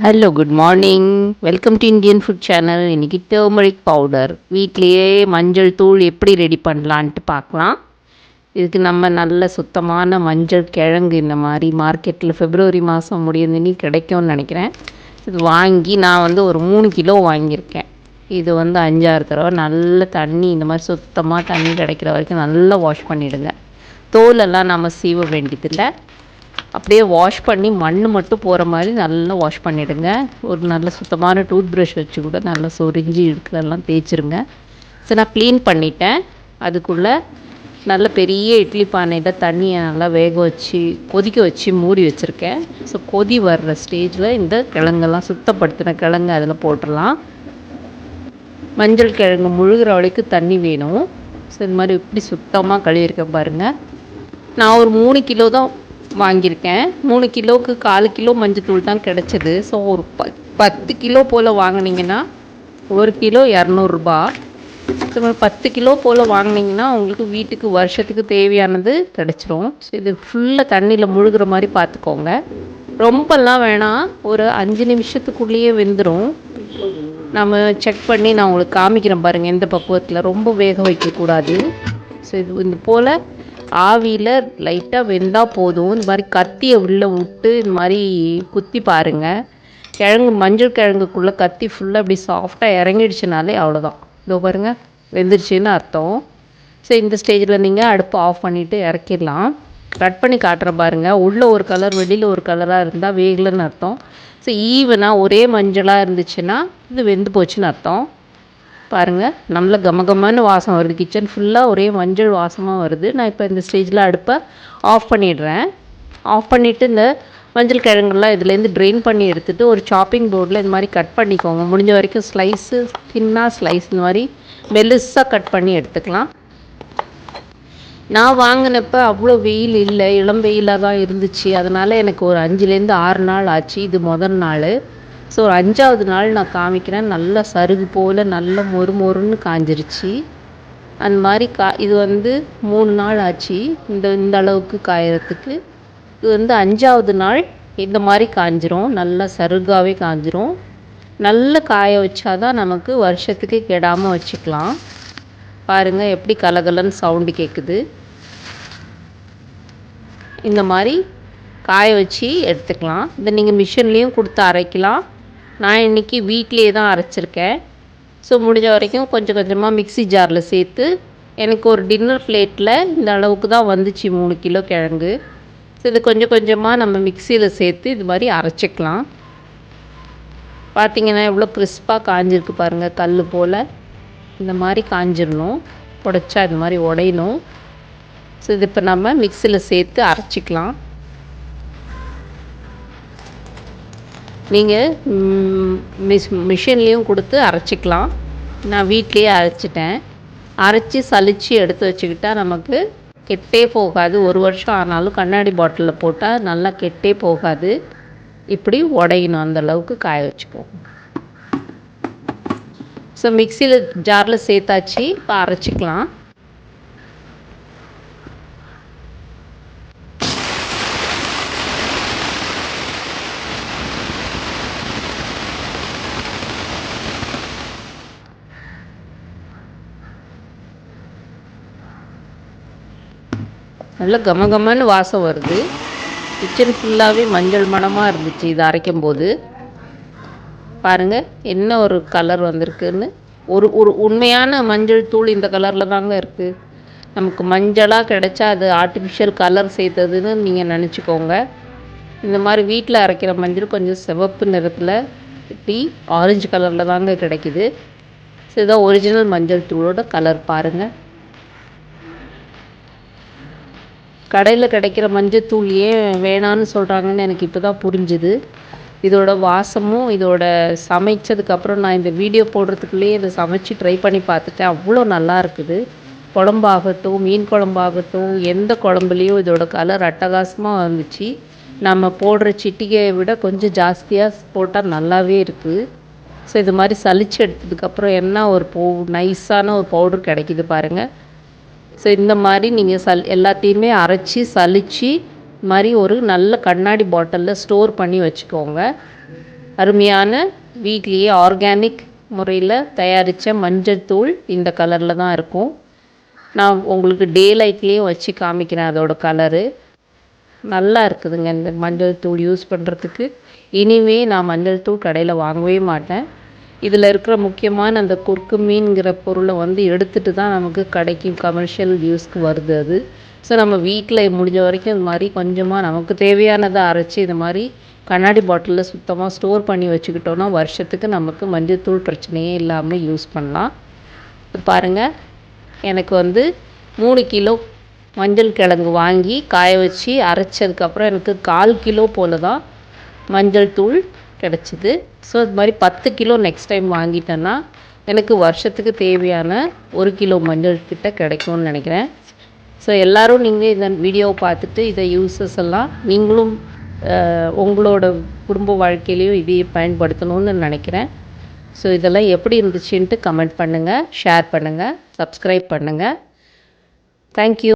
Hello good morning. Welcome to Indian food channel. இன்றைக்கி turmeric powder வீட்லேயே மஞ்சள் தூள் எப்படி ரெடி பண்ணலான்ட்டு பார்க்கலாம். இதுக்கு நம்ம நல்ல சுத்தமான மஞ்சள் கிழங்கு இந்த மாதிரி மார்க்கெட்டில் பிப்ரவரி மாதம் முடியுதுன்னு கிடைக்கும்னு நினைக்கிறேன். இது வாங்கி நான் ஒரு 3 கிலோ வாங்கியிருக்கேன். இது 5-6 தடவை நல்ல தண்ணி இந்த மாதிரி சுத்தமாக தண்ணி கிடைக்கிற வரைக்கும் நல்லா வாஷ் பண்ணிவிடுங்க. தோலெல்லாம் நம்ம சீவ வேண்டியதில்லை. அப்படியே வாஷ் பண்ணி மண் மட்டும் போகிற மாதிரி நல்லா வாஷ் பண்ணிவிடுங்க. ஒரு நல்ல சுத்தமான டூத் ப்ரஷ் வச்சு கூட நல்லா சொரிஞ்சு இருக்கிறதெல்லாம் தேய்ச்சிருங்க. சரி, நான் க்ளீன் பண்ணிட்டேன். அதுக்குள்ளே நல்ல பெரிய இட்லி பானையில் தண்ணியை நல்லா வேக வச்சு கொதிக்க வச்சு மூடி வச்சுருக்கேன். ஸோ கொதி வர்ற ஸ்டேஜில் இந்த கிழங்கெல்லாம் சுத்தப்படுத்தின கிழங்கு அதில் போட்டுடலாம். மஞ்சள் கிழங்கு முழுகிற வரைக்கும் தண்ணி வேணும். ஸோ இது மாதிரி இப்படி சுத்தமாக கழுவிருக்கேன் பாருங்கள். நான் ஒரு 3 கிலோ தான் வாங்கியிருக்கேன். 3 கிலோவுக்கு 1/4 கிலோ மஞ்சத்தூள் தான் கிடச்சிது. ஸோ ஒரு 10 கிலோ போல் வாங்கினீங்கன்னா 1 கிலோ 200 ரூபா. 10 கிலோ போல் வாங்கினீங்கன்னா உங்களுக்கு வீட்டுக்கு வருஷத்துக்கு தேவையானது கிடச்சிரும். ஸோ இது ஃபுல்லாக தண்ணியில் முழுகிற மாதிரி பார்த்துக்கோங்க. ரொம்பலாம் வேணாம், ஒரு 5 நிமிஷத்துக்குள்ளேயே வெந்துடும். நம்ம செக் பண்ணி நான் உங்களுக்கு காமிக்கிறேன் பாருங்கள் எந்த பக்குவத்தில். ரொம்ப வேக வைக்கக்கூடாது. ஸோ இது இந்த போல் ஆவியில் லைட்டாக வெந்தால் போதும். இந்த மாதிரி கத்தியை உள்ளே விட்டு இந்த மாதிரி குத்தி பாருங்கள். கிழங்கு மஞ்சள் கிழங்குக்குள்ளே கத்தி ஃபுல்லாக இப்படி சாஃப்டாக இறங்கிடுச்சுனாலே அவ்வளோதான். இதோ பாருங்கள், வெந்துருச்சுன்னு அர்த்தம். ஸோ இந்த ஸ்டேஜில் நீங்கள் அடுப்பை ஆஃப் பண்ணிவிட்டு இறக்கிடலாம். கட் பண்ணி காட்டுற பாருங்கள். உள்ளே ஒரு கலர் வெளியில் ஒரு கலராக இருந்தால் வேகலைன்னு அர்த்தம். ஸோ ஈவனாக ஒரே மஞ்சளாக இருந்துச்சுன்னா இது வெந்து போச்சுன்னு அர்த்தம். பாருங்கள், நல்ல கமகமான வாசம் வருது. கிச்சன் ஃபுல்லாக ஒரே மஞ்சள் வாசமாக வருது. நான் இப்போ இந்த ஸ்டேஜில் அடுப்பை ஆஃப் பண்ணிடுறேன். ஆஃப் பண்ணிவிட்டு இந்த மஞ்சள் கிழங்குலாம் இதுலேருந்து ட்ரெயின் பண்ணி எடுத்துகிட்டு ஒரு சாப்பிங் போர்டில் இந்த மாதிரி கட் பண்ணிக்கோங்க. முடிஞ்ச வரைக்கும் ஸ்லைஸு தின்னாக ஸ்லைஸ் இந்த மாதிரி மெலிசாக கட் பண்ணி எடுத்துக்கலாம். நான் வாங்கினப்போ அவ்வளோ வெயில் இல்லை, இளம் வெயிலாக தான் இருந்துச்சு. அதனால் எனக்கு ஒரு 5லேருந்து 6 நாள் ஆச்சு. இது முதல் நாள். ஸோ 5ஆவது நாள் நான் காமிக்கிறேன். நல்லா சருகு போல் நல்ல மொறு மொறுன்னு காஞ்சிருச்சு. அந்த மாதிரி இது 3 நாள் ஆச்சு இந்த அளவுக்கு காயறதுக்கு. இது 5ஆவது நாள் இந்த மாதிரி காஞ்சிரும். நல்லா சருகாகவே காஞ்சிரும். நல்ல காய வச்சாதான் நமக்கு வருஷத்துக்கு கெடாமல் வச்சுக்கலாம். பாருங்கள் எப்படி கலகலன்னு சவுண்டு கேட்குது. இந்த மாதிரி காய வச்சு எடுத்துக்கலாம். இதை நீங்கள் மிஷின்லேயும் கொடுத்து அரைக்கலாம். நான் இன்றைக்கி வீட்டிலே தான் அரைச்சிருக்கேன். ஸோ முடிஞ்ச வரைக்கும் கொஞ்சம் கொஞ்சமாக மிக்ஸி ஜாரில் சேர்த்து எனக்கு ஒரு டின்னர் பிளேட்டில் இந்த அளவுக்கு தான் வந்துச்சு 3 கிலோ கிழங்கு. ஸோ இது கொஞ்சம் கொஞ்சமாக நம்ம மிக்சியில் சேர்த்து இது மாதிரி அரைச்சிக்கலாம். பார்த்திங்கன்னா எவ்வளோ கிறிஸ்பாக காஞ்சிருக்கு பாருங்கள். கல் போல் இந்த மாதிரி காஞ்சிடணும். உடைச்சா இது மாதிரி உடையணும். ஸோ இது இப்போ நம்ம மிக்சியில் சேர்த்து அரைச்சிக்கலாம். நீங்கள் மிஷின்லேயும் கொடுத்து அரைச்சிக்கலாம். நான் வீட்லேயே அரைச்சிட்டேன். அரைச்சி சலித்து எடுத்து வச்சுக்கிட்டால் நமக்கு கெட்டே போகாது. 1 வருஷம் ஆனாலும் கண்ணாடி பாட்டிலில் போட்டால் நல்லா கெட்டே போகாது. இப்படி உடையணும், அந்தளவுக்கு காய வச்சுப்போம். ஸோ மிக்சியில் ஜாரில் சேர்த்தாச்சு. இப்போ அரைச்சிக்கலாம். நல்லா கமகமன்னு வாசம் வருது. கிச்சன் ஃபுல்லாகவே மஞ்சள் மணமாக இருந்துச்சு இது அரைக்கும் போது. பாருங்கள் என்ன ஒரு கலர் வந்திருக்குன்னு. ஒரு உண்மையான மஞ்சள் தூள் இந்த கலரில் தாங்க இருக்குது. நமக்கு மஞ்சளாக கிடைச்சா அது ஆர்டிஃபிஷியல் கலர் சேர்த்ததுன்னு நீங்கள் நினச்சிக்கோங்க. இந்த மாதிரி வீட்டில் அரைக்கிற மஞ்சள் கொஞ்சம் சிவப்பு நிறத்தில் இப்படி ஆரஞ்சு கலரில் தாங்க கிடைக்கிது. ஸோ இதுதான் ஒரிஜினல் மஞ்சள் தூளோட கலர் பாருங்கள். கடையில் கிடைக்கிற மஞ்சத்தூள் ஏன் வேணான்னு சொல்கிறாங்கன்னு எனக்கு இப்போ தான் புரிஞ்சுது. இதோட வாசமும் இதோட சமைச்சதுக்கப்புறம் நான் இந்த வீடியோ போடுறதுக்குள்ளேயே இதை சமைச்சு ட்ரை பண்ணி பார்த்துட்டேன். அவ்வளோ நல்லா இருக்குது. குழம்பாகட்டும், மீன் குழம்பாகட்டும், எந்த குழம்புலேயும் இதோட கலர் அட்டகாசமாக வந்துச்சு. நம்ம போடுற சிட்டிகையை விட கொஞ்சம் ஜாஸ்தியாக போட்டால் நல்லாவே இருக்குது. ஸோ இது மாதிரி சலிச்சு எடுத்ததுக்கப்புறம் என்ன ஒரு நைஸான ஒரு பவுடர் கிடைக்கிது பாருங்கள். ஸோ இந்த மாதிரி நீங்கள் எல்லாத்தையுமே அரைச்சி சலித்து மாதிரி ஒரு நல்ல கண்ணாடி பாட்டிலில் ஸ்டோர் பண்ணி வச்சுக்கோங்க. அருமையான வீட்லேயே ஆர்கானிக் முறையில் தயாரித்த மஞ்சள் தூள் இந்த கலரில் தான் இருக்கும். நான் உங்களுக்கு டே லைட்லேயும் வச்சு காமிக்கிறேன் அதோட கலரு. நல்லா இருக்குதுங்க இந்த மஞ்சள் தூள் யூஸ் பண்ணுறதுக்கு. இனிமே நான் மஞ்சள் தூள் கடையில் வாங்கவே மாட்டேன். இதில் இருக்கிற முக்கியமான அந்த குர்குமீன்கிற பொருளை எடுத்துகிட்டு தான் நமக்கு கடைக்கு கமர்ஷியல் யூஸ்க்கு வருது அது. ஸோ நம்ம வீட்டில் முடிஞ்ச வரைக்கும் இது மாதிரி கொஞ்சமாக நமக்கு தேவையானதை அரைச்சி இது மாதிரி கண்ணாடி பாட்டிலில் சுத்தமாக ஸ்டோர் பண்ணி வச்சுக்கிட்டோன்னா வருஷத்துக்கு நமக்கு மஞ்சள் தூள் பிரச்சனையே இல்லாமல் யூஸ் பண்ணலாம். பாருங்கள், எனக்கு 3 கிலோ மஞ்சள் கிழங்கு வாங்கி காய வச்சு அரைச்சதுக்கப்புறம் எனக்கு 1/4 கிலோ போல் தான் மஞ்சள் தூள் கிடச்சிது. ஸோ இது மாதிரி 10 கிலோ நெக்ஸ்ட் டைம் வாங்கிட்டேன்னா எனக்கு வருஷத்துக்கு தேவையான 1 கிலோ மஞ்சள் கிட்ட கிடைக்கும்னு நினைக்கிறேன். ஸோ எல்லோரும் நீங்கள் இந்த வீடியோவை பார்த்துட்டு இதை யூஸஸ் எல்லாம் நீங்களும் உங்களோட குடும்ப வாழ்க்கையிலையும் இதையே பயன்படுத்தணும்னு நினைக்கிறேன். ஸோ இதெல்லாம் எப்படி இருந்துச்சுன்ட்டு கமெண்ட் பண்ணுங்கள், ஷேர் பண்ணுங்கள், சப்ஸ்கிரைப் பண்ணுங்கள். தேங்க்யூ.